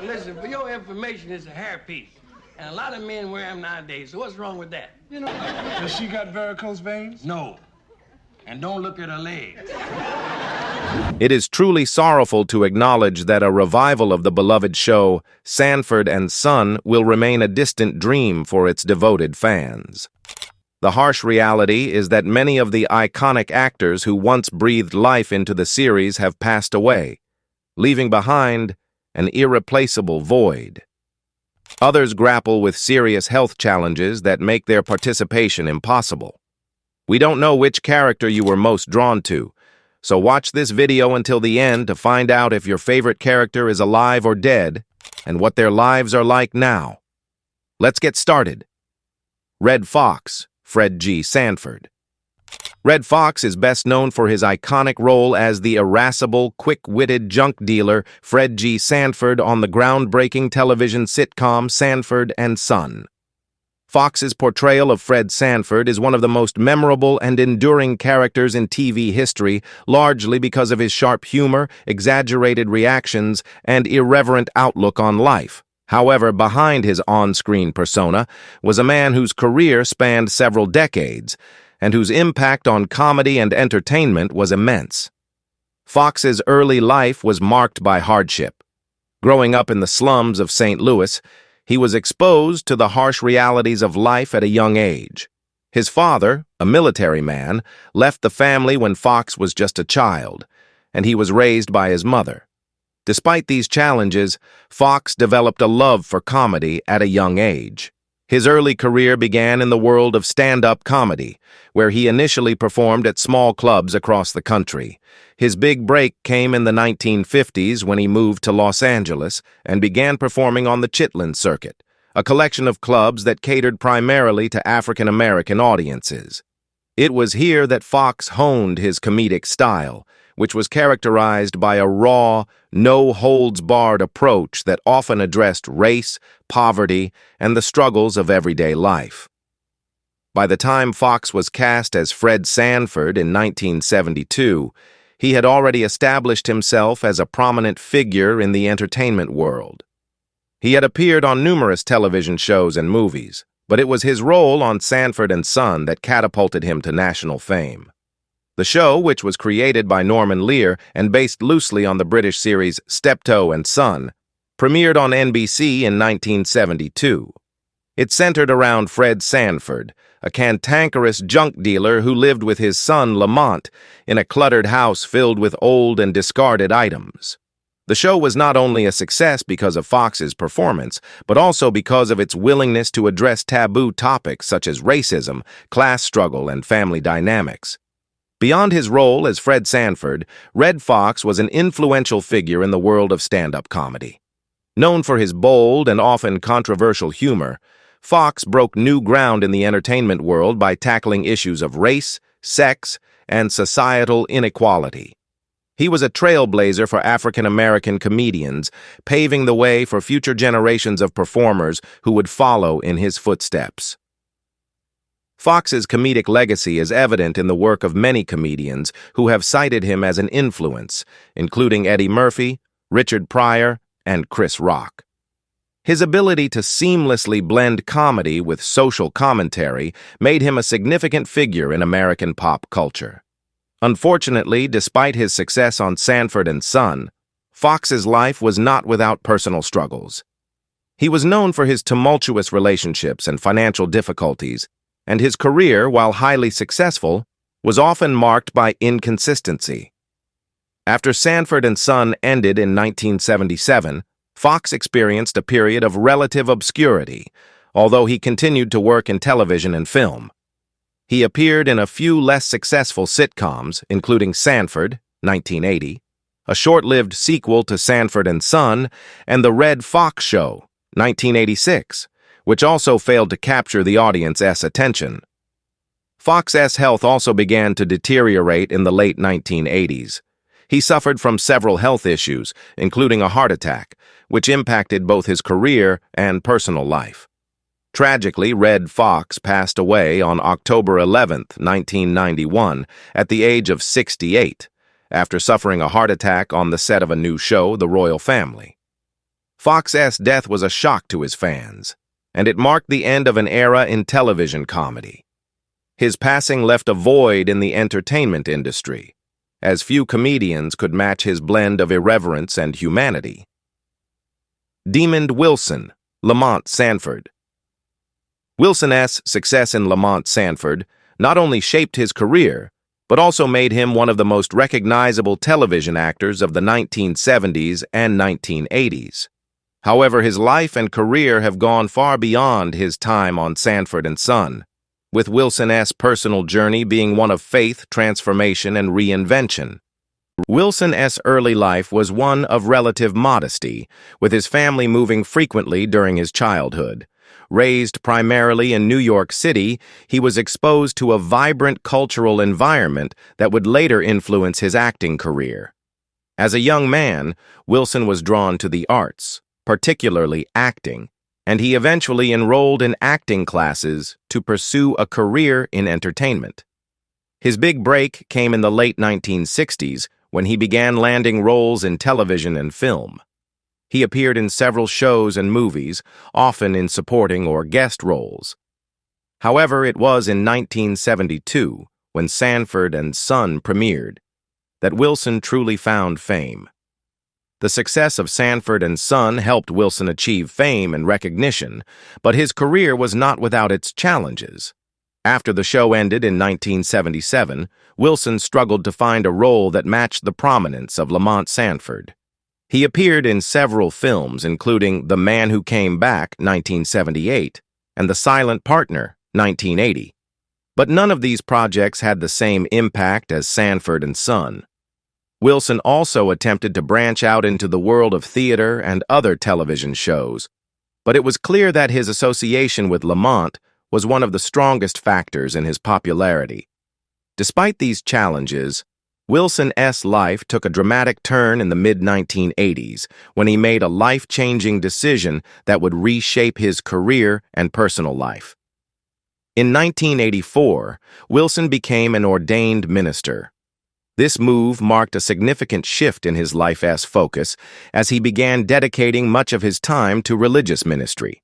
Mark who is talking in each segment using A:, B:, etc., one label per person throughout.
A: Listen, for your information, it's a hairpiece. And a lot of men wear them nowadays, so what's wrong with that? You know?
B: Has she got varicose veins?
A: No. And don't look at her legs.
C: It is truly sorrowful to acknowledge that a revival of the beloved show, Sanford and Son, will remain a distant dream for its devoted fans. The harsh reality is that many of the iconic actors who once breathed life into the series have passed away, leaving behind an irreplaceable void. Others grapple with serious health challenges that make their participation impossible. We don't know which character you were most drawn to, so watch this video until the end to find out if your favorite character is alive or dead and what their lives are like now. Let's get started. Red Fox, Fred G. Sanford. Red Fox is best known for his iconic role as the irascible, quick-witted junk dealer Fred G. Sanford on the groundbreaking television sitcom Sanford and Son. Fox's portrayal of Fred Sanford is one of the most memorable and enduring characters in TV history, largely because of his sharp humor, exaggerated reactions, and irreverent outlook on life. However, behind his on-screen persona was a man whose career spanned several decades, and whose impact on comedy and entertainment was immense. Fox's early life was marked by hardship. Growing up in the slums of St. Louis, he was exposed to the harsh realities of life at a young age. His father, a military man, left the family when Fox was just a child, and he was raised by his mother. Despite these challenges, Fox developed a love for comedy at a young age. His early career began in the world of stand-up comedy, where he initially performed at small clubs across the country. His big break came in the 1950s when he moved to Los Angeles and began performing on the Chitlin Circuit, a collection of clubs that catered primarily to African-American audiences. It was here that Fox honed his comedic style, which was characterized by a raw, no-holds-barred approach that often addressed race, poverty, and the struggles of everyday life. By the time Fox was cast as Fred Sanford in 1972, he had already established himself as a prominent figure in the entertainment world. He had appeared on numerous television shows and movies, but it was his role on Sanford and Son that catapulted him to national fame. The show, which was created by Norman Lear and based loosely on the British series Steptoe and Son, premiered on NBC in 1972. It centered around Fred Sanford, a cantankerous junk dealer who lived with his son Lamont in a cluttered house filled with old and discarded items. The show was not only a success because of Fox's performance, but also because of its willingness to address taboo topics such as racism, class struggle, and family dynamics. Beyond his role as Fred Sanford, Red Fox was an influential figure in the world of stand-up comedy. Known for his bold and often controversial humor, Fox broke new ground in the entertainment world by tackling issues of race, sex, and societal inequality. He was a trailblazer for African-American comedians, paving the way for future generations of performers who would follow in his footsteps. Fox's comedic legacy is evident in the work of many comedians who have cited him as an influence, including Eddie Murphy, Richard Pryor, and Chris Rock. His ability to seamlessly blend comedy with social commentary made him a significant figure in American pop culture. Unfortunately, despite his success on Sanford and Son, Fox's life was not without personal struggles. He was known for his tumultuous relationships and financial difficulties, and his career, while highly successful, was often marked by inconsistency. After Sanford and Son ended in 1977, Fox experienced a period of relative obscurity, although he continued to work in television and film. He appeared in a few less successful sitcoms, including Sanford, 1980, a short-lived sequel to Sanford and Son, and The Red Fox Show, 1986, which also failed to capture the audience's attention. Fox's health also began to deteriorate in the late 1980s. He suffered from several health issues, including a heart attack, which impacted both his career and personal life. Tragically, Red Fox passed away on October 11, 1991, at the age of 68, after suffering a heart attack on the set of a new show, The Royal Family. Foxx's death was a shock to his fans, and it marked the end of an era in television comedy. His passing left a void in the entertainment industry, as few comedians could match his blend of irreverence and humanity. Demond Wilson, Lamont Sanford. Wilson's success in Lamont Sanford not only shaped his career, but also made him one of the most recognizable television actors of the 1970s and 1980s. However, his life and career have gone far beyond his time on Sanford and Son, with Wilson's personal journey being one of faith, transformation, and reinvention. Wilson's early life was one of relative modesty, with his family moving frequently during his childhood. Raised primarily in New York City, he was exposed to a vibrant cultural environment that would later influence his acting career. As a young man, Wilson was drawn to the arts, particularly acting, and he eventually enrolled in acting classes to pursue a career in entertainment. His big break came in the late 1960s when he began landing roles in television and film. He appeared in several shows and movies, often in supporting or guest roles. However, it was in 1972, when Sanford and Son premiered, that Wilson truly found fame. The success of Sanford and Son helped Wilson achieve fame and recognition, but his career was not without its challenges. After the show ended in 1977, Wilson struggled to find a role that matched the prominence of Lamont Sanford. He appeared in several films, including The Man Who Came Back, 1978, and The Silent Partner, 1980. But none of these projects had the same impact as Sanford and Son. Wilson also attempted to branch out into the world of theater and other television shows, but it was clear that his association with Lamont was one of the strongest factors in his popularity. Despite these challenges, Wilson's life took a dramatic turn in the mid-1980s when he made a life-changing decision that would reshape his career and personal life. In 1984, Wilson became an ordained minister. This move marked a significant shift in his life's focus as he began dedicating much of his time to religious ministry.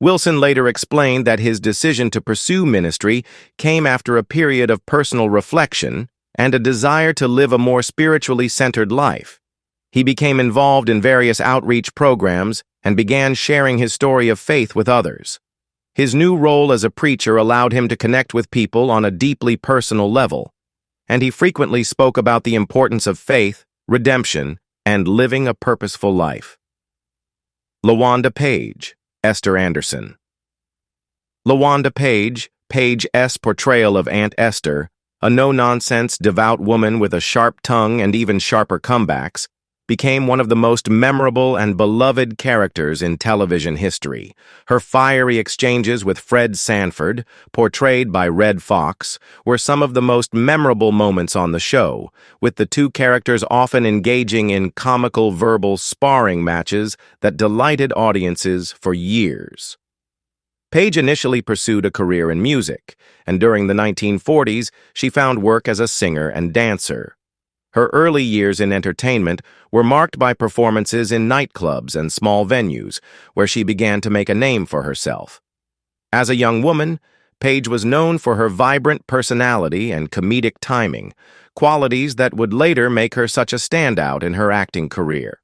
C: Wilson later explained that his decision to pursue ministry came after a period of personal reflection and a desire to live a more spiritually centered life. He became involved in various outreach programs and began sharing his story of faith with others. His new role as a preacher allowed him to connect with people on a deeply personal level, and he frequently spoke about the importance of faith, redemption, and living a purposeful life. LaWanda Page, Esther Anderson. LaWanda Page, Page's portrayal of Aunt Esther, a no-nonsense, devout woman with a sharp tongue and even sharper comebacks, became one of the most memorable and beloved characters in television history. Her fiery exchanges with Fred Sanford, portrayed by Red Foxx, were some of the most memorable moments on the show, with the two characters often engaging in comical verbal sparring matches that delighted audiences for years. Page initially pursued a career in music, and during the 1940s, she found work as a singer and dancer. Her early years in entertainment were marked by performances in nightclubs and small venues, where she began to make a name for herself. As a young woman, Page was known for her vibrant personality and comedic timing, qualities that would later make her such a standout in her acting career.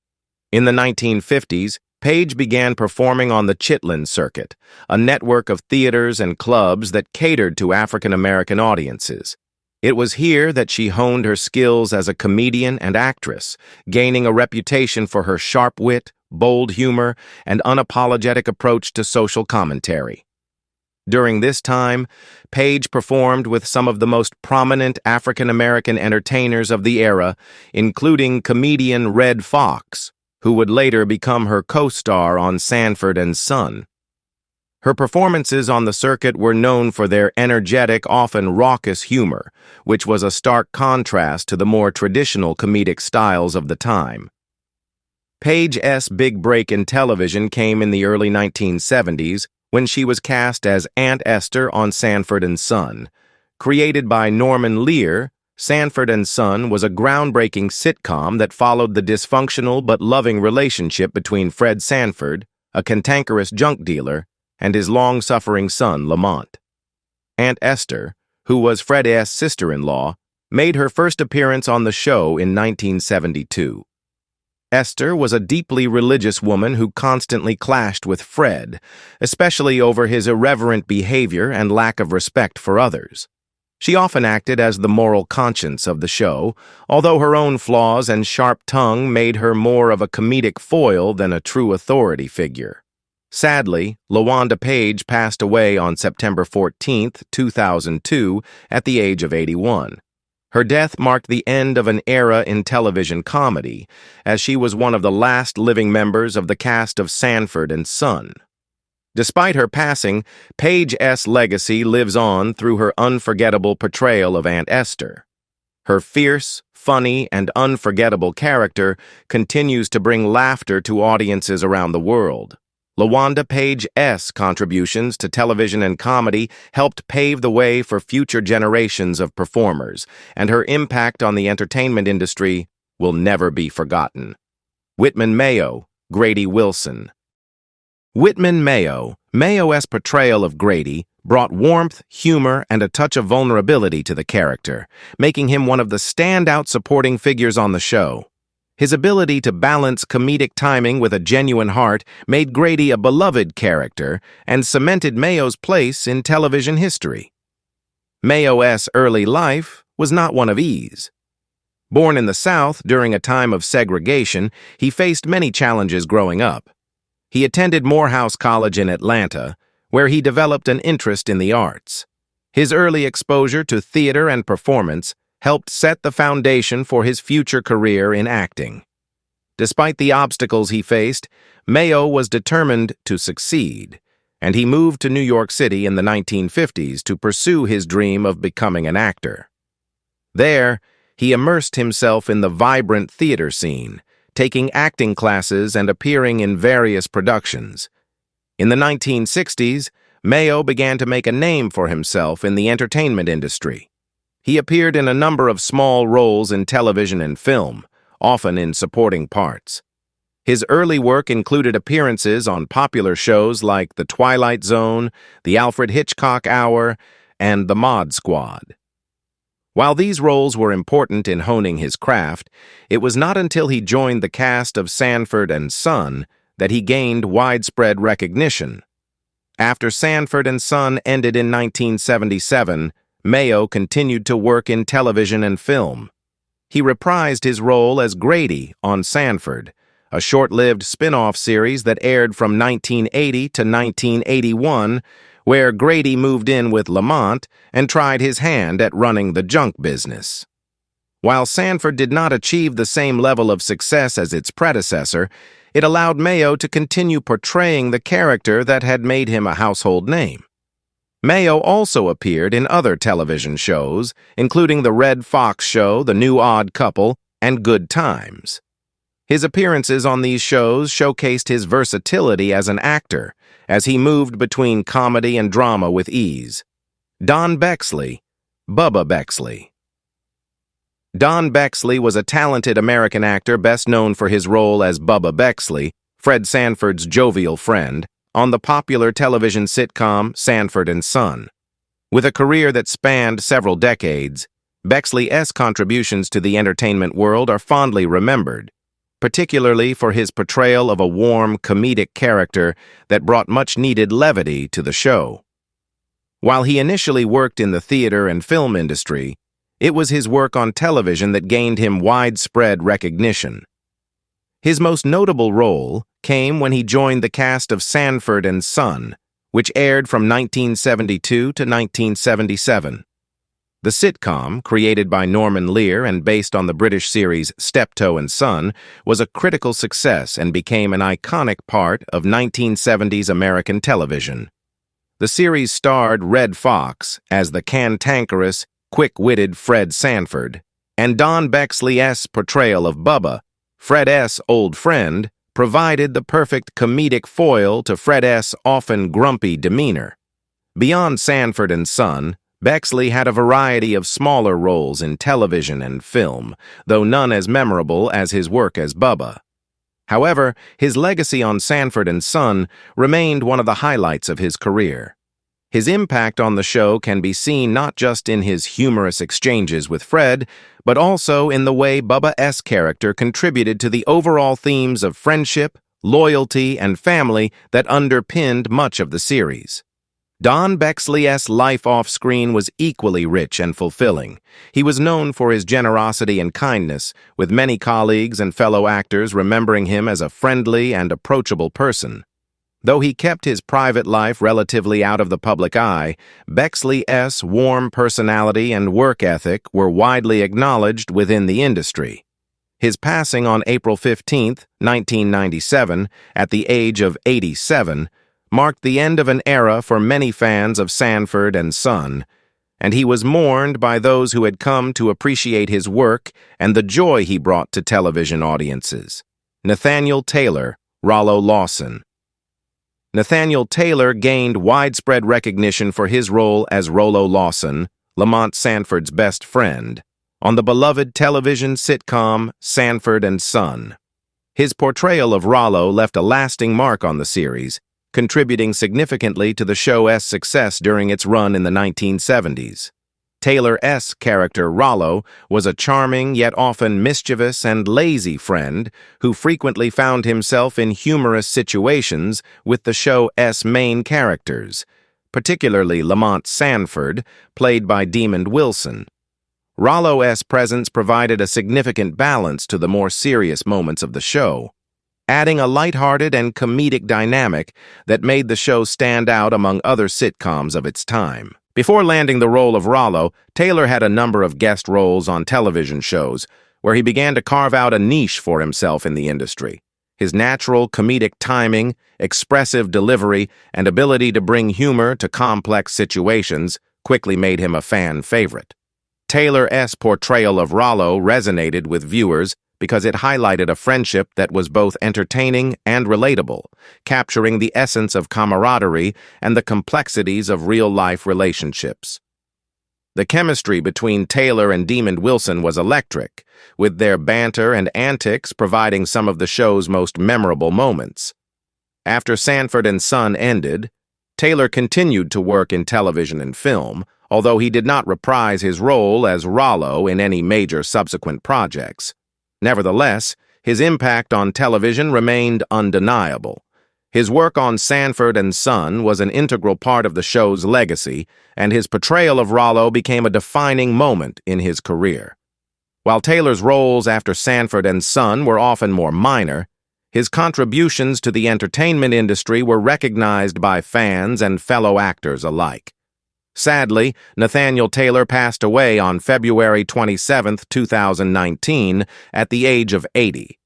C: In the 1950s, Page began performing on the Chitlin circuit, a network of theaters and clubs that catered to African American audiences. It was here that she honed her skills as a comedian and actress, gaining a reputation for her sharp wit, bold humor, and unapologetic approach to social commentary. During this time, Page performed with some of the most prominent African American entertainers of the era, including comedian Red Foxx, who would later become her co-star on Sanford and Son. Her performances on the circuit were known for their energetic, often raucous humor, which was a stark contrast to the more traditional comedic styles of the time. Page's big break in television came in the early 1970s when she was cast as Aunt Esther on Sanford and Son. Created by Norman Lear, Sanford and Son was a groundbreaking sitcom that followed the dysfunctional but loving relationship between Fred Sanford, a cantankerous junk dealer, and his long-suffering son, Lamont. Aunt Esther, who was Fred's sister-in-law, made her first appearance on the show in 1972. Esther was a deeply religious woman who constantly clashed with Fred, especially over his irreverent behavior and lack of respect for others. She often acted as the moral conscience of the show, although her own flaws and sharp tongue made her more of a comedic foil than a true authority figure. Sadly, LaWanda Page passed away on September 14, 2002, at the age of 81. Her death marked the end of an era in television comedy, as she was one of the last living members of the cast of Sanford and Son. Despite her passing, Page's legacy lives on through her unforgettable portrayal of Aunt Esther. Her fierce, funny, and unforgettable character continues to bring laughter to audiences around the world. LaWanda Page's contributions to television and comedy helped pave the way for future generations of performers, and her impact on the entertainment industry will never be forgotten. Whitman Mayo, Grady Wilson. Whitman Mayo's portrayal of Grady brought warmth, humor, and a touch of vulnerability to the character, making him one of the standout supporting figures on the show. His ability to balance comedic timing with a genuine heart made Grady a beloved character and cemented Mayo's place in television history. Mayo's early life was not one of ease. Born in the South during a time of segregation, he faced many challenges growing up. He attended Morehouse College in Atlanta, where he developed an interest in the arts. His early exposure to theater and performance helped set the foundation for his future career in acting. Despite the obstacles he faced, Mayo was determined to succeed, and he moved to New York City in the 1950s to pursue his dream of becoming an actor. There, he immersed himself in the vibrant theater scene, taking acting classes and appearing in various productions. In the 1960s, Mayo began to make a name for himself in the entertainment industry. He appeared in a number of small roles in television and film, often in supporting parts. His early work included appearances on popular shows like The Twilight Zone, The Alfred Hitchcock Hour, and The Mod Squad. While these roles were important in honing his craft, it was not until he joined the cast of Sanford and Son that he gained widespread recognition. After Sanford and Son ended in 1977, Mayo continued to work in television and film. He reprised his role as Grady on Sanford, a short-lived spin-off series that aired from 1980 to 1981, where Grady moved in with Lamont and tried his hand at running the junk business. While Sanford did not achieve the same level of success as its predecessor, it allowed Mayo to continue portraying the character that had made him a household name. Mayo also appeared in other television shows, including The Red Fox Show, The New Odd Couple, and Good Times. His appearances on these shows showcased his versatility as an actor, as he moved between comedy and drama with ease. Don Bexley, Bubba Bexley. Don Bexley was a talented American actor best known for his role as Bubba Bexley, Fred Sanford's jovial friend, on the popular television sitcom Sanford and Son. With a career that spanned several decades, Bexley's contributions to the entertainment world are fondly remembered, particularly for his portrayal of a warm, comedic character that brought much-needed levity to the show. While he initially worked in the theater and film industry, it was his work on television that gained him widespread recognition. His most notable role came when he joined the cast of Sanford and Son, which aired from 1972 to 1977. The sitcom, created by Norman Lear and based on the British series Steptoe and Son, was a critical success and became an iconic part of 1970s American television. The series starred Red Foxx as the cantankerous, quick-witted Fred Sanford, and Don Bexley's portrayal of Bubba, Fred's old friend, provided the perfect comedic foil to Fred's often grumpy demeanor. Beyond Sanford and Son, Bexley had a variety of smaller roles in television and film, though none as memorable as his work as Bubba. However, his legacy on Sanford and Son remained one of the highlights of his career. His impact on the show can be seen not just in his humorous exchanges with Fred, but also in the way Bubba's character contributed to the overall themes of friendship, loyalty, and family that underpinned much of the series. Don Bexley's life off-screen was equally rich and fulfilling. He was known for his generosity and kindness, with many colleagues and fellow actors remembering him as a friendly and approachable person. Though he kept his private life relatively out of the public eye, Bexley's warm personality and work ethic were widely acknowledged within the industry. His passing on April 15, 1997, at the age of 87, marked the end of an era for many fans of Sanford and Son, and he was mourned by those who had come to appreciate his work and the joy he brought to television audiences. Nathaniel Taylor, Rollo Lawson. Nathaniel Taylor gained widespread recognition for his role as Rollo Lawson, Lamont Sanford's best friend, on the beloved television sitcom Sanford and Son. His portrayal of Rollo left a lasting mark on the series, contributing significantly to the show's success during its run in the 1970s. Taylor's character Rollo was a charming yet often mischievous and lazy friend who frequently found himself in humorous situations with the show's main characters, particularly Lamont Sanford, played by Demond Wilson. Rollo's presence provided a significant balance to the more serious moments of the show, adding a lighthearted and comedic dynamic that made the show stand out among other sitcoms of its time. Before landing the role of Rollo, Taylor had a number of guest roles on television shows, where he began to carve out a niche for himself in the industry. His natural comedic timing, expressive delivery, and ability to bring humor to complex situations quickly made him a fan favorite. Taylor's portrayal of Rollo resonated with viewers because it highlighted a friendship that was both entertaining and relatable, capturing the essence of camaraderie and the complexities of real-life relationships. The chemistry between Taylor and Demond Wilson was electric, with their banter and antics providing some of the show's most memorable moments. After Sanford and Son ended, Taylor continued to work in television and film, although he did not reprise his role as Rollo in any major subsequent projects. Nevertheless, his impact on television remained undeniable. His work on Sanford and Son was an integral part of the show's legacy, and his portrayal of Rollo became a defining moment in his career. While Taylor's roles after Sanford and Son were often more minor, his contributions to the entertainment industry were recognized by fans and fellow actors alike. Sadly, Nathaniel Taylor passed away on February 27, 2019, at the age of 80.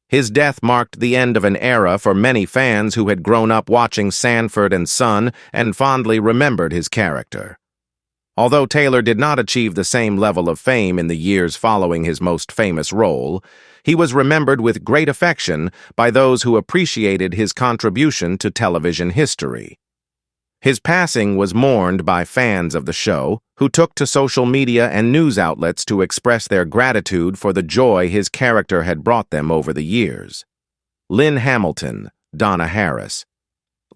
C: His death marked the end of an era for many fans who had grown up watching Sanford and Son and fondly remembered his character. Although Taylor did not achieve the same level of fame in the years following his most famous role, he was remembered with great affection by those who appreciated his contribution to television history. His passing was mourned by fans of the show, who took to social media and news outlets to express their gratitude for the joy his character had brought them over the years. Lynn Hamilton, Donna Harris.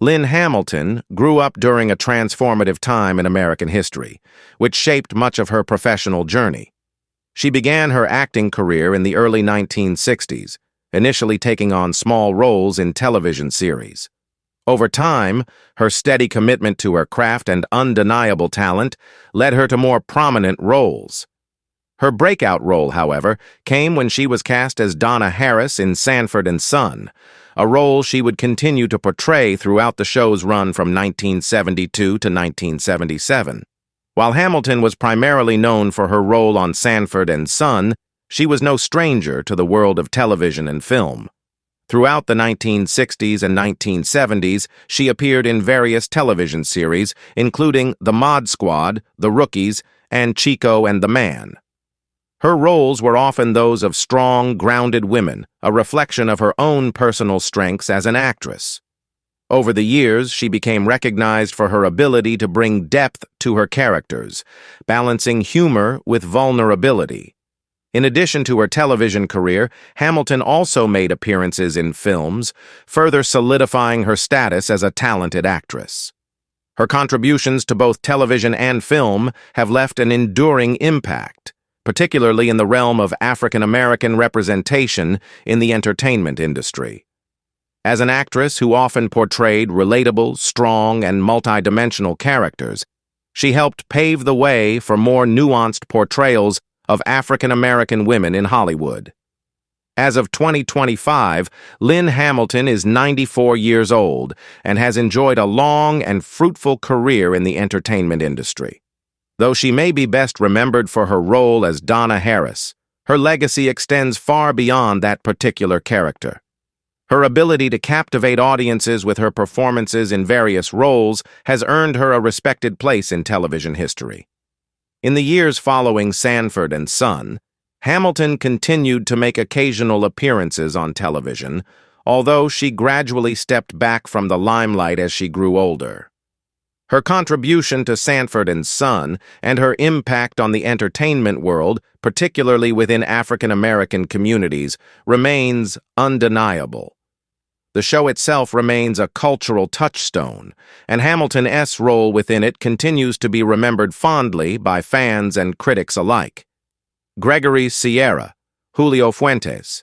C: Lynn Hamilton grew up during a transformative time in American history, which shaped much of her professional journey. She began her acting career in the early 1960s, initially taking on small roles in television series. Over time, her steady commitment to her craft and undeniable talent led her to more prominent roles. Her breakout role, however, came when she was cast as Donna Harris in Sanford and Son, a role she would continue to portray throughout the show's run from 1972 to 1977. While Hamilton was primarily known for her role on Sanford and Son, she was no stranger to the world of television and film. Throughout the 1960s and 1970s, she appeared in various television series, including The Mod Squad, The Rookies, and Chico and the Man. Her roles were often those of strong, grounded women, a reflection of her own personal strengths as an actress. Over the years, she became recognized for her ability to bring depth to her characters, balancing humor with vulnerability. In addition to her television career, Hamilton also made appearances in films, further solidifying her status as a talented actress. Her contributions to both television and film have left an enduring impact, particularly in the realm of African American representation in the entertainment industry. As an actress who often portrayed relatable, strong, and multidimensional characters, she helped pave the way for more nuanced portrayals of African American women in Hollywood. As of 2025, Lynn Hamilton is 94 years old and has enjoyed a long and fruitful career in the entertainment industry. Though she may be best remembered for her role as Donna Harris, her legacy extends far beyond that particular character. Her ability to captivate audiences with her performances in various roles has earned her a respected place in television history. In the years following Sanford and Son, Hamilton continued to make occasional appearances on television, although she gradually stepped back from the limelight as she grew older. Her contribution to Sanford and Son and her impact on the entertainment world, particularly within African American communities, remains undeniable. The show itself remains a cultural touchstone, and Hamilton's role within it continues to be remembered fondly by fans and critics alike. Gregory Sierra, Julio Fuentes.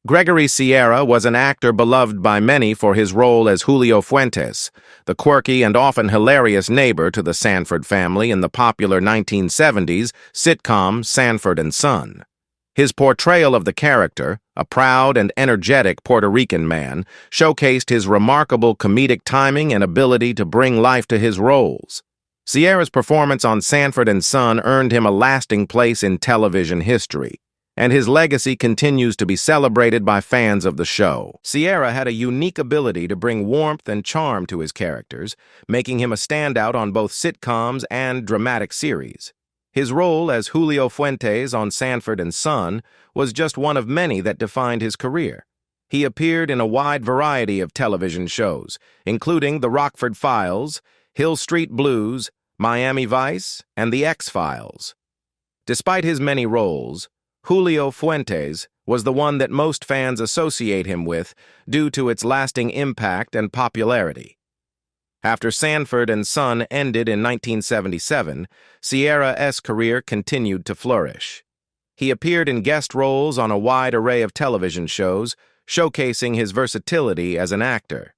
C: Gregory Sierra was an actor beloved by many for his role as Julio Fuentes, the quirky and often hilarious neighbor to the Sanford family in the popular 1970s sitcom Sanford and Son. His portrayal of the character, a proud and energetic Puerto Rican man, showcased his remarkable comedic timing and ability to bring life to his roles. Sierra's performance on Sanford and Son earned him a lasting place in television history, and his legacy continues to be celebrated by fans of the show. Sierra had a unique ability to bring warmth and charm to his characters, making him a standout on both sitcoms and dramatic series. His role as Julio Fuentes on Sanford and Son was just one of many that defined his career. He appeared in a wide variety of television shows, including The Rockford Files, Hill Street Blues, Miami Vice, and The X-Files. Despite his many roles, Julio Fuentes was the one that most fans associate him with due to its lasting impact and popularity. After Sanford and Son ended in 1977, Sierra's career continued to flourish. He appeared in guest roles on a wide array of television shows, showcasing his versatility as an actor.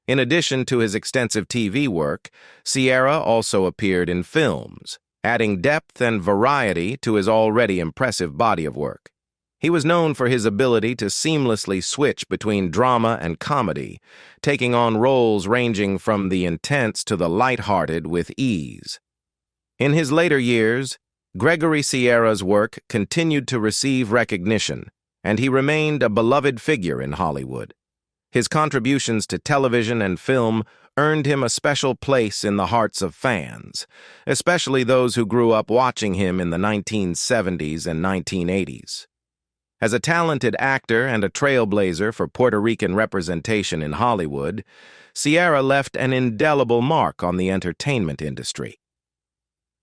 C: In addition to his extensive TV work, Sierra also appeared in films, adding depth and variety to his already impressive body of work. He was known for his ability to seamlessly switch between drama and comedy, taking on roles ranging from the intense to the lighthearted with ease. In his later years, Gregory Sierra's work continued to receive recognition, and he remained a beloved figure in Hollywood. His contributions to television and film earned him a special place in the hearts of fans, especially those who grew up watching him in the 1970s and 1980s. As a talented actor and a trailblazer for Puerto Rican representation in Hollywood, Sierra left an indelible mark on the entertainment industry.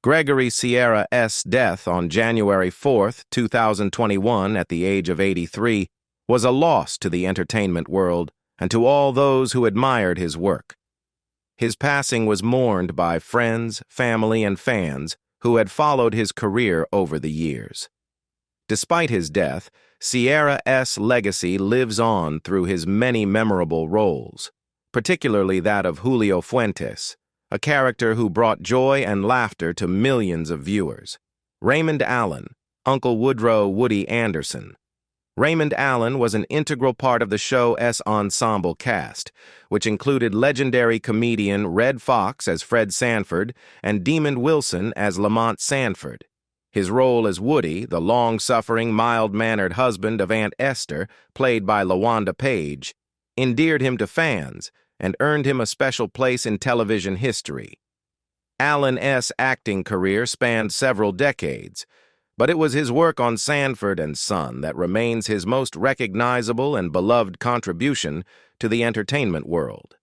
C: Gregory Sierra's death on January 4, 2021, at the age of 83, was a loss to the entertainment world and to all those who admired his work. His passing was mourned by friends, family, and fans who had followed his career over the years. Despite his death, Sierra's legacy lives on through his many memorable roles, particularly that of Julio Fuentes, a character who brought joy and laughter to millions of viewers. Raymond Allen, Uncle Woodrow Woody Anderson. Raymond Allen was an integral part of the show's ensemble cast, which included legendary comedian Red Foxx as Fred Sanford and Demon Wilson as Lamont Sanford. His role as Woody, the long-suffering, mild-mannered husband of Aunt Esther, played by LaWanda Page, endeared him to fans and earned him a special place in television history. Allen's acting career spanned several decades, but it was his work on Sanford and Son that remains his most recognizable and beloved contribution to the entertainment world.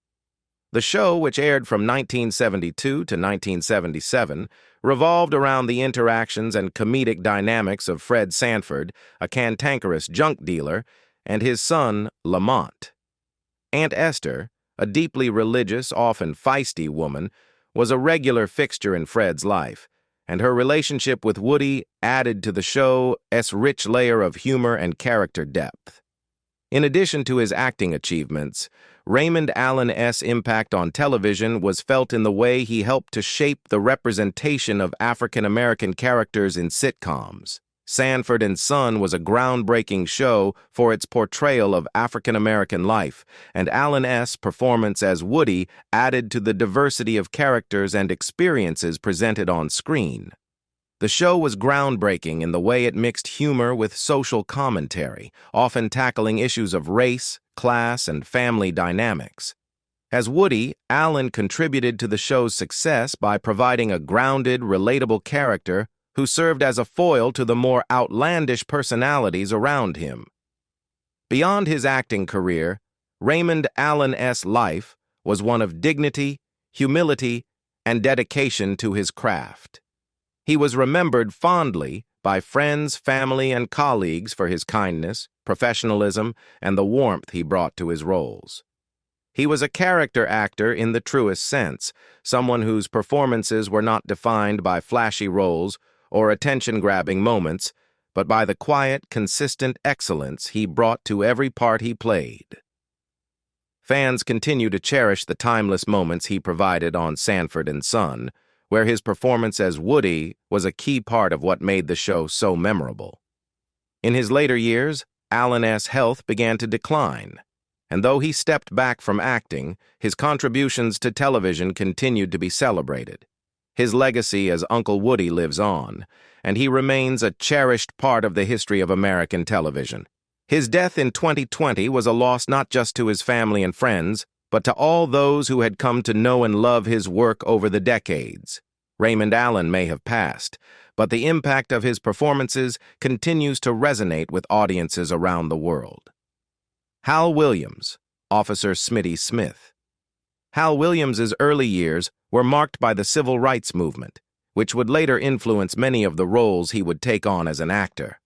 C: The show, which aired from 1972 to 1977, revolved around the interactions and comedic dynamics of Fred Sanford, a cantankerous junk dealer, and his son, Lamont. Aunt Esther, a deeply religious, often feisty woman, was a regular fixture in Fred's life, and her relationship with Woody added to the show's rich layer of humor and character depth. In addition to his acting achievements, Raymond Allen's impact on television was felt in the way he helped to shape the representation of African American characters in sitcoms. Sanford and Son was a groundbreaking show for its portrayal of African American life, and Allen's performance as Woody added to the diversity of characters and experiences presented on screen. The show was groundbreaking in the way it mixed humor with social commentary, often tackling issues of race, class, and family dynamics. As Woody, Allen contributed to the show's success by providing a grounded, relatable character who served as a foil to the more outlandish personalities around him. Beyond his acting career, Raymond Allen's life was one of dignity, humility, and dedication to his craft. He was remembered fondly by friends, family, and colleagues for his kindness, professionalism, and the warmth he brought to his roles. He was a character actor in the truest sense, someone whose performances were not defined by flashy roles or attention-grabbing moments, but by the quiet, consistent excellence he brought to every part he played. Fans continue to cherish the timeless moments he provided on Sanford and Son, where his performance as Woody was a key part of what made the show so memorable. In his later years, Allen's health began to decline, and though he stepped back from acting, his contributions to television continued to be celebrated. His legacy as Uncle Woody lives on, and he remains a cherished part of the history of American television. His death in 2020 was a loss not just to his family and friends, but to all those who had come to know and love his work over the decades. Raymond Allen may have passed, but the impact of his performances continues to resonate with audiences around the world. Hal Williams, Officer Smitty Smith. Hal Williams's early years were marked by the civil rights movement, which would later influence many of the roles he would take on as an actor.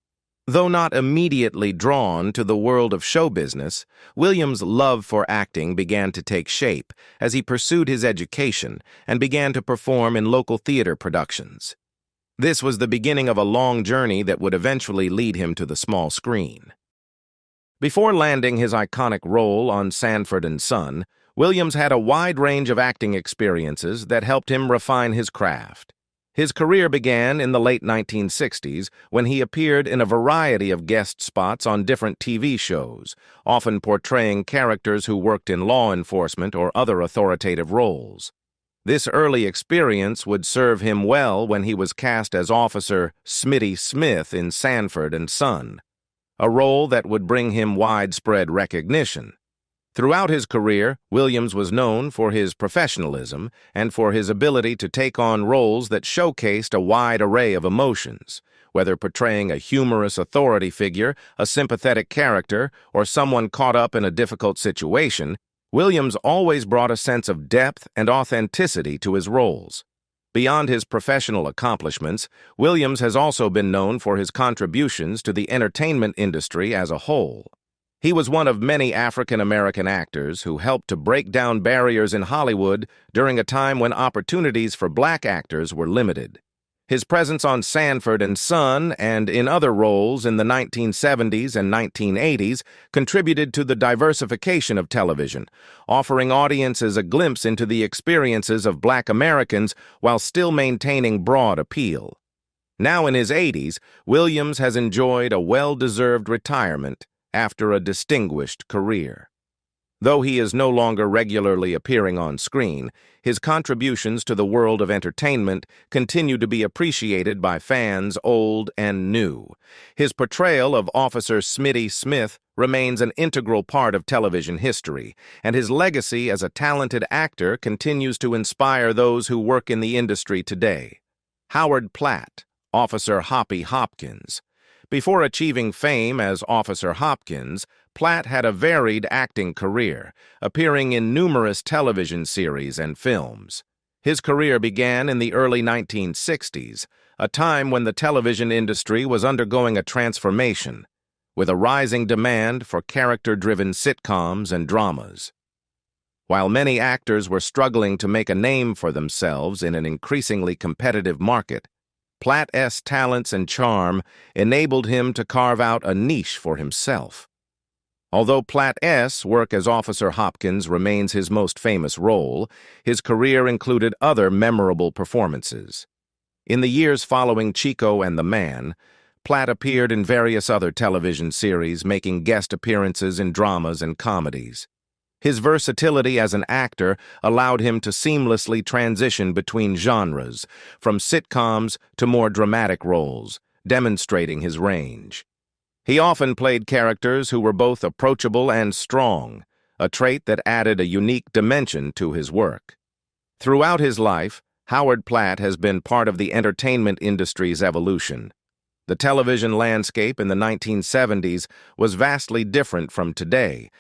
C: Though not immediately drawn to the world of show business, Williams' love for acting began to take shape as he pursued his education and began to perform in local theater productions. This was the beginning of a long journey that would eventually lead him to the small screen. Before landing his iconic role on Sanford and Son, Williams had a wide range of acting experiences that helped him refine his craft. His career began in the late 1960s when he appeared in a variety of guest spots on different TV shows, often portraying characters who worked in law enforcement or other authoritative roles. This early experience would serve him well when he was cast as Officer Smitty Smith in Sanford and Son, a role that would bring him widespread recognition. Throughout his career, Williams was known for his professionalism and for his ability to take on roles that showcased a wide array of emotions, whether portraying a humorous authority figure, a sympathetic character, or someone caught up in a difficult situation. Williams always brought a sense of depth and authenticity to his roles. Beyond his professional accomplishments, Williams has also been known for his contributions to the entertainment industry as a whole. He was one of many African-American actors who helped to break down barriers in Hollywood during a time when opportunities for black actors were limited. His presence on Sanford and Son and in other roles in the 1970s and 1980s contributed to the diversification of television, offering audiences a glimpse into the experiences of black Americans while still maintaining broad appeal. Now in his 80s, Williams has enjoyed a well-deserved retirement after a distinguished career. Though he is no longer regularly appearing on screen, his contributions to the world of entertainment continue to be appreciated by fans old and new. His portrayal of Officer Smitty Smith remains an integral part of television history, and his legacy as a talented actor continues to inspire those who work in the industry today. Howard Platt, Officer Hoppy Hopkins. Before achieving fame as Officer Hopkins, Platt had a varied acting career, appearing in numerous television series and films. His career began in the early 1960s, a time when the television industry was undergoing a transformation, with a rising demand for character-driven sitcoms and dramas. While many actors were struggling to make a name for themselves in an increasingly competitive market, Platt's talents and charm enabled him to carve out a niche for himself. Although Platt's work as Officer Hopkins remains his most famous role, his career included other memorable performances. In the years following Chico and the Man, Platt appeared in various other television series, making guest appearances in dramas and comedies. His versatility as an actor allowed him to seamlessly transition between genres, from sitcoms to more dramatic roles, demonstrating his range. He often played characters who were both approachable and strong, a trait that added a unique dimension to his work. Throughout his life, Howard Platt has been part of the entertainment industry's evolution. The television landscape in the 1970s was vastly different from today's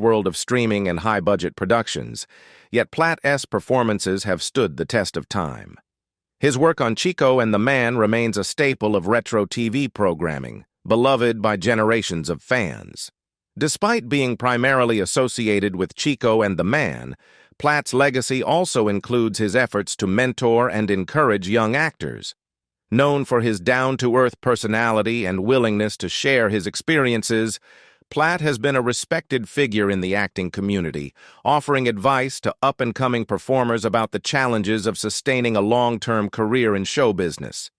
C: world of streaming and high-budget productions, yet Platt's performances have stood the test of time. His work on Chico and the Man remains a staple of retro TV programming, beloved by generations of fans. Despite being primarily associated with Chico and the Man, Platt's legacy also includes his efforts to mentor and encourage young actors. Known for his down-to-earth personality and willingness to share his experiences, Platt has been a respected figure in the acting community, offering advice to up-and-coming performers about the challenges of sustaining a long-term career in show business.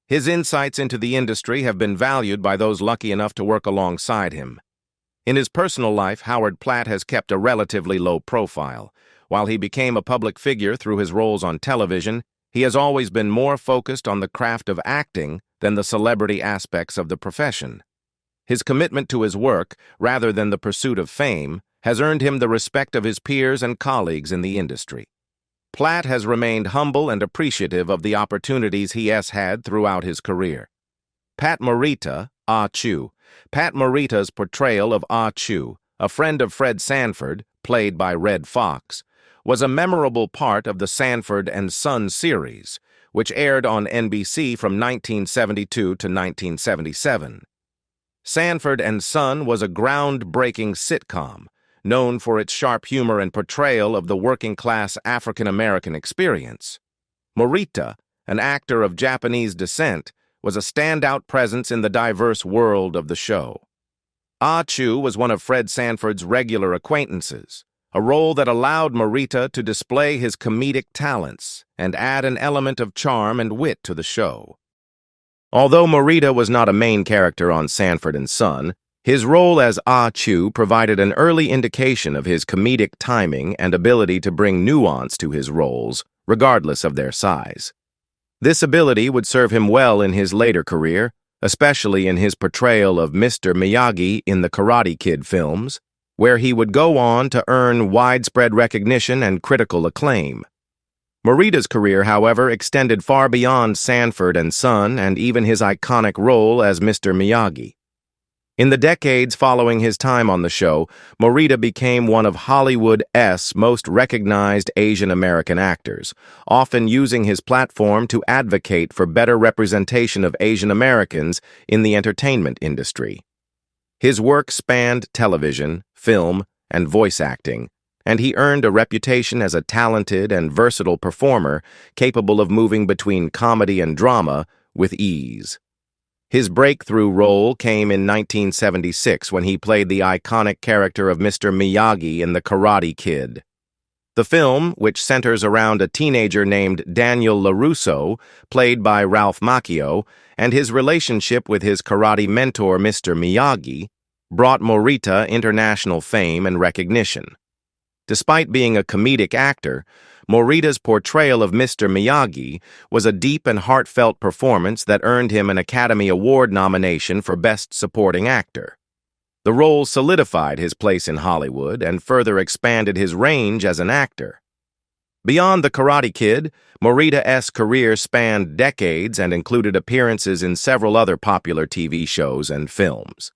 C: His insights into the industry have been valued by those lucky enough to work alongside him. In his personal life, Howard Platt has kept a relatively low profile. While he became a public figure through his roles on television, he has always been more focused on the craft of acting than the celebrity aspects of the profession. His commitment to his work, rather than the pursuit of fame, has earned him the respect of his peers and colleagues in the industry. Platt has remained humble and appreciative of the opportunities he has had throughout his career. Pat Morita, Ah Chew. Pat Morita's portrayal of Ah Chew, a friend of Fred Sanford, played by Red Foxx, was a memorable part of the Sanford and Son series, which aired on NBC from 1972 to 1977. Sanford and Son was a groundbreaking sitcom, known for its sharp humor and portrayal of the working-class African-American experience. Morita, an actor of Japanese descent, was a standout presence in the diverse world of the show. Ah Chew was one of Fred Sanford's regular acquaintances, a role that allowed Morita to display his comedic talents and add an element of charm and wit to the show. Although Morita was not a main character on Sanford and Son, his role as Ah Chew provided an early indication of his comedic timing and ability to bring nuance to his roles, regardless of their size. This ability would serve him well in his later career, especially in his portrayal of Mr. Miyagi in the Karate Kid films, where he would go on to earn widespread recognition and critical acclaim. Morita's career, however, extended far beyond Sanford and Son and even his iconic role as Mr. Miyagi. In the decades following his time on the show, Morita became one of Hollywood's most recognized Asian American actors, often using his platform to advocate for better representation of Asian Americans in the entertainment industry. His work spanned television, film, and voice acting, and he earned a reputation as a talented and versatile performer capable of moving between comedy and drama with ease. His breakthrough role came in 1976 when he played the iconic character of Mr. Miyagi in The Karate Kid. The film, which centers around a teenager named Daniel LaRusso, played by Ralph Macchio, and his relationship with his karate mentor Mr. Miyagi, brought Morita international fame and recognition. Despite being a comedic actor, Morita's portrayal of Mr. Miyagi was a deep and heartfelt performance that earned him an Academy Award nomination for Best Supporting Actor. The role solidified his place in Hollywood and further expanded his range as an actor. Beyond The Karate Kid, Morita's career spanned decades and included appearances in several other popular TV shows and films.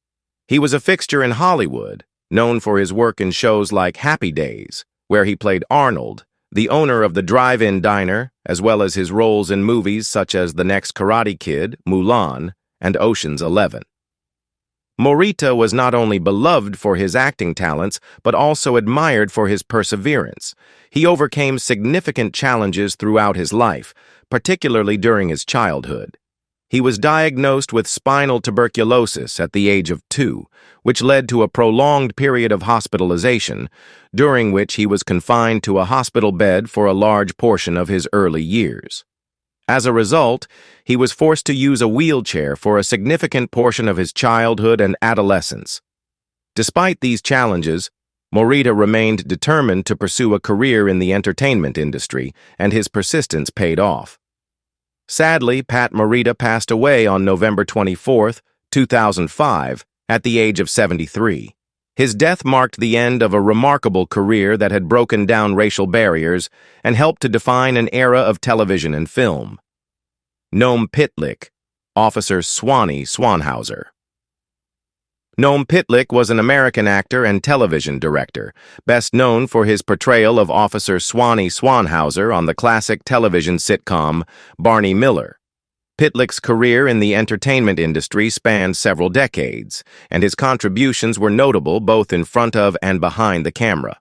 C: He was a fixture in Hollywood, known for his work in shows like Happy Days, where he played Arnold, the owner of the drive-in diner, as well as his roles in movies such as The Next Karate Kid, Mulan, and Ocean's 11. Morita was not only beloved for his acting talents, but also admired for his perseverance. He overcame significant challenges throughout his life, particularly during his childhood. He was diagnosed with spinal tuberculosis at the age of 2, which led to a prolonged period of hospitalization, during which he was confined to a hospital bed for a large portion of his early years. As a result, he was forced to use a wheelchair for a significant portion of his childhood and adolescence. Despite these challenges, Morita remained determined to pursue a career in the entertainment industry, and his persistence paid off. Sadly, Pat Morita passed away on November 24, 2005, at the age of 73. His death marked the end of a remarkable career that had broken down racial barriers and helped to define an era of television and film. Noam Pitlik, Officer Swanny Swanhauser. Noam Pitlik was an American actor and television director, best known for his portrayal of Officer Swanny Swanhauser on the classic television sitcom Barney Miller. Pitlik's career in the entertainment industry spanned several decades, and his contributions were notable both in front of and behind the camera.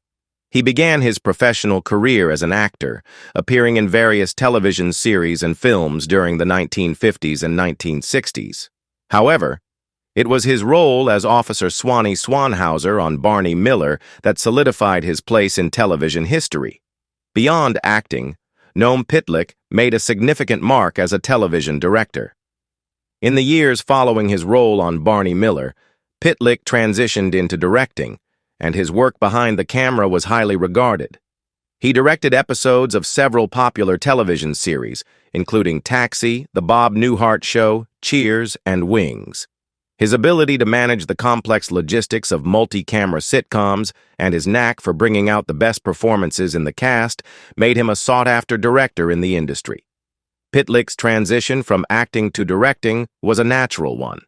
C: He began his professional career as an actor, appearing in various television series and films during the 1950s and 1960s. However, it was his role as Officer Swanny Swanhauser on Barney Miller that solidified his place in television history. Beyond acting, Noam Pitlik made a significant mark as a television director. In the years following his role on Barney Miller, Pitlik transitioned into directing, and his work behind the camera was highly regarded. He directed episodes of several popular television series, including Taxi, The Bob Newhart Show, Cheers, and Wings. His ability to manage the complex logistics of multi-camera sitcoms and his knack for bringing out the best performances in the cast made him a sought-after director in the industry. Pitlik's transition from acting to directing was a natural one,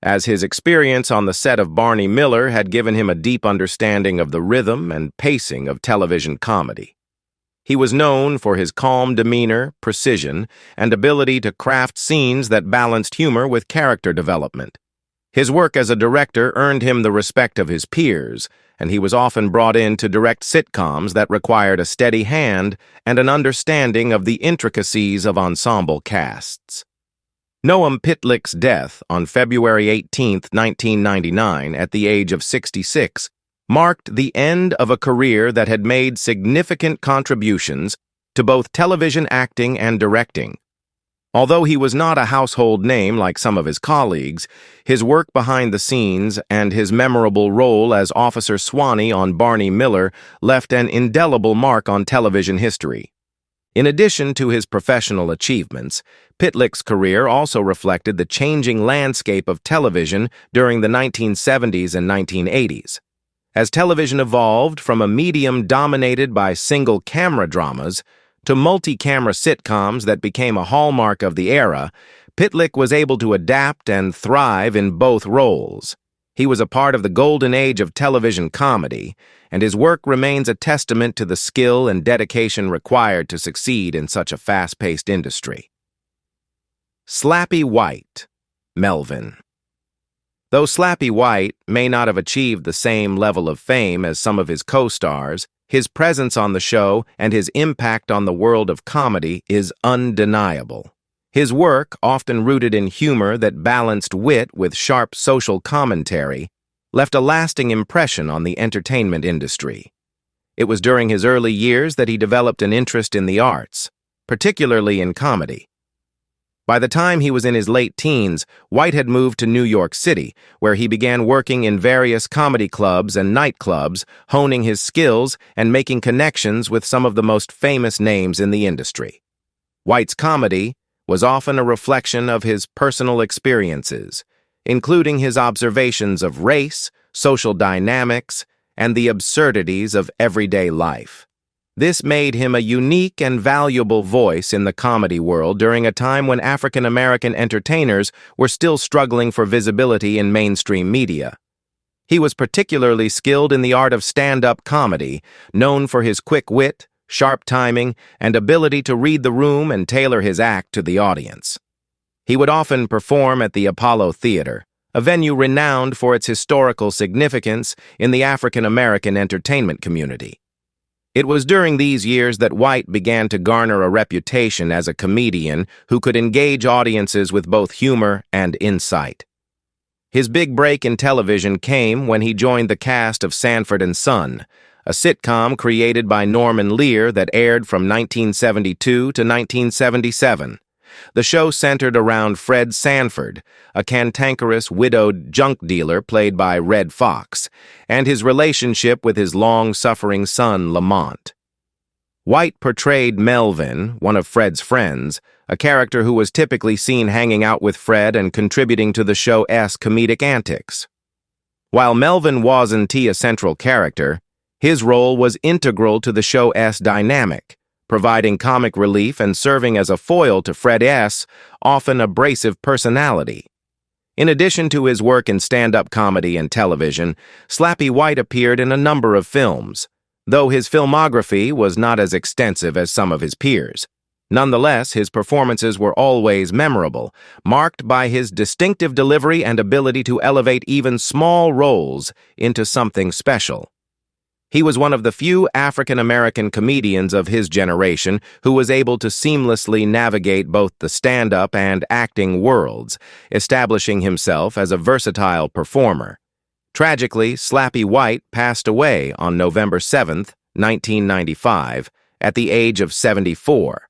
C: as his experience on the set of Barney Miller had given him a deep understanding of the rhythm and pacing of television comedy. He was known for his calm demeanor, precision, and ability to craft scenes that balanced humor with character development. His work as a director earned him the respect of his peers, and he was often brought in to direct sitcoms that required a steady hand and an understanding of the intricacies of ensemble casts. Noam Pitlik's death on February 18, 1999, at the age of 66, marked the end of a career that had made significant contributions to both television acting and directing. Although he was not a household name like some of his colleagues, his work behind the scenes and his memorable role as Officer Swanny on Barney Miller left an indelible mark on television history. In addition to his professional achievements, Pitlik's career also reflected the changing landscape of television during the 1970s and 1980s. As television evolved from a medium dominated by single-camera dramas to multi-camera sitcoms that became a hallmark of the era, Pitlik was able to adapt and thrive in both roles. He was a part of the golden age of television comedy, and his work remains a testament to the skill and dedication required to succeed in such a fast-paced industry. Slappy White, Melvin. Though Slappy White may not have achieved the same level of fame as some of his co-stars, his presence on the show and his impact on the world of comedy is undeniable. His work, often rooted in humor that balanced wit with sharp social commentary, left a lasting impression on the entertainment industry. It was during his early years that he developed an interest in the arts, particularly in comedy. By the time he was in his late teens, White had moved to New York City, where he began working in various comedy clubs and nightclubs, honing his skills and making connections with some of the most famous names in the industry. White's comedy was often a reflection of his personal experiences, including his observations of race, social dynamics, and the absurdities of everyday life. This made him a unique and valuable voice in the comedy world during a time when African American entertainers were still struggling for visibility in mainstream media. He was particularly skilled in the art of stand-up comedy, known for his quick wit, sharp timing, and ability to read the room and tailor his act to the audience. He would often perform at the Apollo Theater, a venue renowned for its historical significance in the African-American entertainment community. It was during these years that White began to garner a reputation as a comedian who could engage audiences with both humor and insight. His big break in television came when he joined the cast of Sanford and Son, a sitcom created by Norman Lear that aired from 1972 to 1977. The show centered around Fred Sanford, a cantankerous, widowed junk dealer played by Red Foxx, and his relationship with his long-suffering son, Lamont. White portrayed Melvin, one of Fred's friends, a character who was typically seen hanging out with Fred and contributing to the show's comedic antics. While Melvin wasn't a central character, his role was integral to the show's dynamic, providing comic relief and serving as a foil to Fred's often abrasive personality. In addition to his work in stand-up comedy and television, Slappy White appeared in a number of films, though his filmography was not as extensive as some of his peers. Nonetheless, his performances were always memorable, marked by his distinctive delivery and ability to elevate even small roles into something special. He was one of the few African-American comedians of his generation who was able to seamlessly navigate both the stand-up and acting worlds, establishing himself as a versatile performer. Tragically, Slappy White passed away on November 7, 1995, at the age of 74.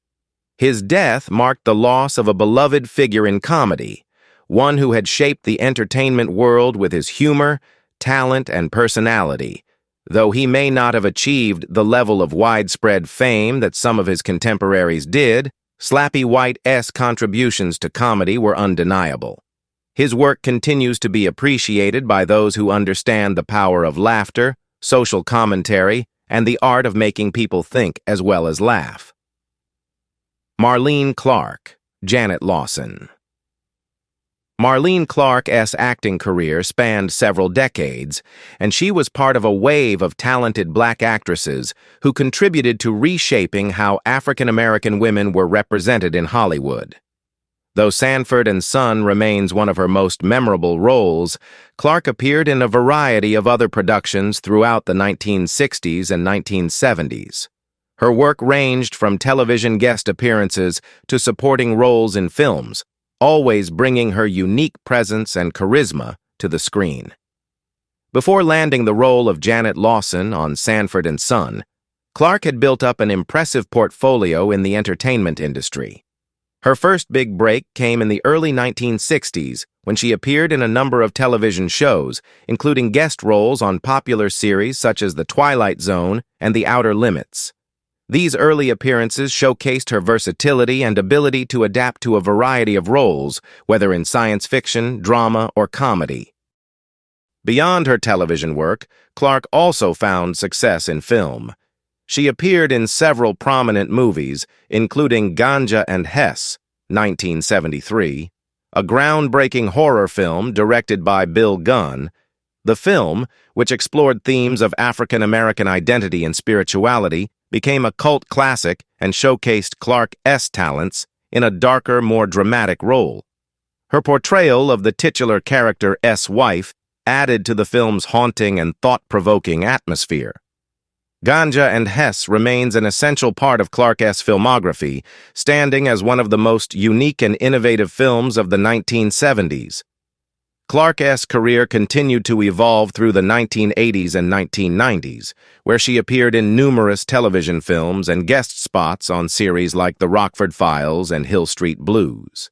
C: His death marked the loss of a beloved figure in comedy, one who had shaped the entertainment world with his humor, talent, and personality. Though he may not have achieved the level of widespread fame that some of his contemporaries did, Slappy White's contributions to comedy were undeniable. His work continues to be appreciated by those who understand the power of laughter, social commentary, and the art of making people think as well as laugh. Marlene Clark, Janet Lawson. Marlene Clark's acting career spanned several decades, and she was part of a wave of talented black actresses who contributed to reshaping how African-American women were represented in Hollywood. Though Sanford and Son remains one of her most memorable roles, Clark appeared in a variety of other productions throughout the 1960s and 1970s. Her work ranged from television guest appearances to supporting roles in films, always bringing her unique presence and charisma to the screen. Before landing the role of Janet Lawson on Sanford and Son, Clark had built up an impressive portfolio in the entertainment industry. Her first big break came in the early 1960s when she appeared in a number of television shows, including guest roles on popular series such as The Twilight Zone and The Outer Limits. These early appearances showcased her versatility and ability to adapt to a variety of roles, whether in science fiction, drama, or comedy. Beyond her television work, Clark also found success in film. She appeared in several prominent movies, including Ganja and Hess, 1973, a groundbreaking horror film directed by Bill Gunn. The film, which explored themes of African-American identity and spirituality, became a cult classic and showcased Clark's talents in a darker, more dramatic role. Her portrayal of the titular character's wife added to the film's haunting and thought-provoking atmosphere. Ganja and Hess remains an essential part of Clark's filmography, standing as one of the most unique and innovative films of the 1970s. Clark's career continued to evolve through the 1980s and 1990s, where she appeared in numerous television films and guest spots on series like The Rockford Files and Hill Street Blues.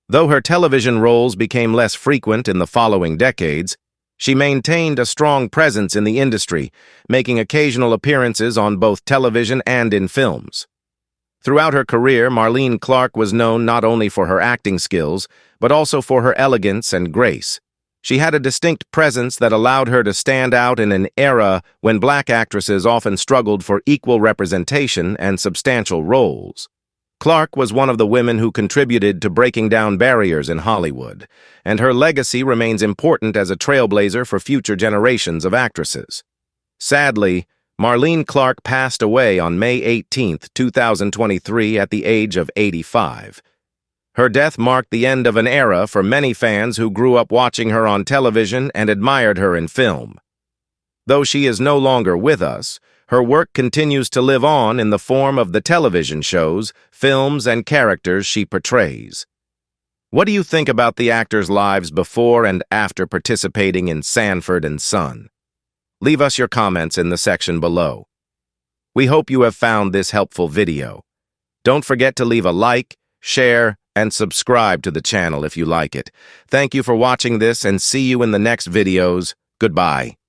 C: Though her television roles became less frequent in the following decades, she maintained a strong presence in the industry, making occasional appearances on both television and in films. Throughout her career, Marlene Clark was known not only for her acting skills, but also for her elegance and grace. She had a distinct presence that allowed her to stand out in an era when black actresses often struggled for equal representation and substantial roles. Clark was one of the women who contributed to breaking down barriers in Hollywood, and her legacy remains important as a trailblazer for future generations of actresses. Sadly, Marlene Clark passed away on May 18, 2023, at the age of 85. Her death marked the end of an era for many fans who grew up watching her on television and admired her in film. Though she is no longer with us, her work continues to live on in the form of the television shows, films, and characters she portrays. What do you think about the actors' lives before and after participating in Sanford and Son? Leave us your comments in the section below. We hope you have found this helpful video. Don't forget to leave a like, share, and subscribe to the channel if you like it. Thank you for watching this and see you in the next videos. Goodbye.